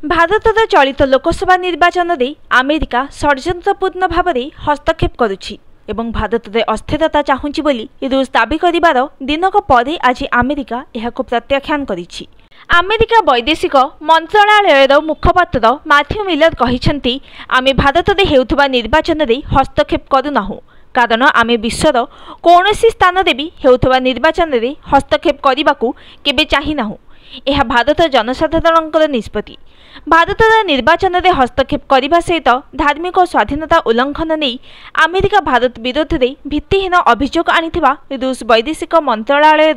भारतर चलित लोकसभा निर्वाचन में अमेरिका षड्यंत्रपूर्ण भाव में हस्तक्षेप करुछि एवं भारत में अस्थिरता चाहूँगी बोली रूस दाबी करिवार दिनक परे आज अमेरिका यहाको प्रत्याख्यान करिछि। अमेरिका वैदेशिक मंत्रालय मुखपात्र मैथ्यू मिलर कहिसेंति आमे भारत में हेउथुबा निर्वाचन में हस्तक्षेप करूनाहु कारण आमे विश्वर कौनसी स्थान में भी हेउथुबा निर्वाचन में हस्तक्षेप करने केबे चाहिनाहु। यह भारत जनसाधारण निष्पत्ति। भारत निर्वाचन में हस्तक्षेप करने सहित धार्मिक स्वाधीनता उल्लंघन नहीं अमेरिका भारत विरोध में भित्तिहीन अभियोग आनिथिबा रूस वैदेशिक मंत्रालय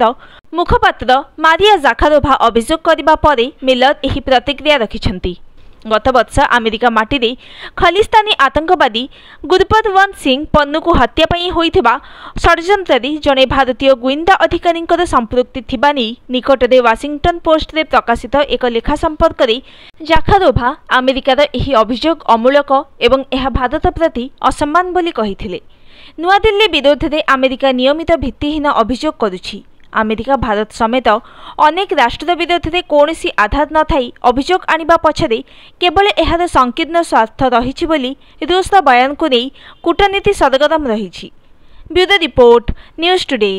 मुखपात्र मारिया जाखारोभा अभियोग करने पर मिलर यह प्रतिक्रिया रखिछंती। गत वर्ष अमेरिका माटी रे खलिस्तानी आतंकवादी गुरपतवंत सिंह पन्नू को हत्या पई होइथिबा षड्यंत्र जड़े भारतीय गुइंदा अधिकारी संपृक्ति थिबा नै निकट में वाशिंगटन पोस्ट रे प्रकाशित एक लेखा संपर्क में जाखारोभा अमेरिकार यह अभियोग अमूलक एवं यह भारत प्रति असम्मान बोली कहिथिले। नुआदिल्ली विरोध में अमेरिका नियमित भित्तिहीन अभियोग करुछि। अमेरिका भारत समेत अनेक राष्ट्र विरोध में कौन आधार न थाई अभियोग आनिबा पछरे केवल एहार संकीर्ण स्वार्थ रहिछि बोली रूसर बयान को नहीं कूटनीति सरगरम रहिछि। Bureau report news today.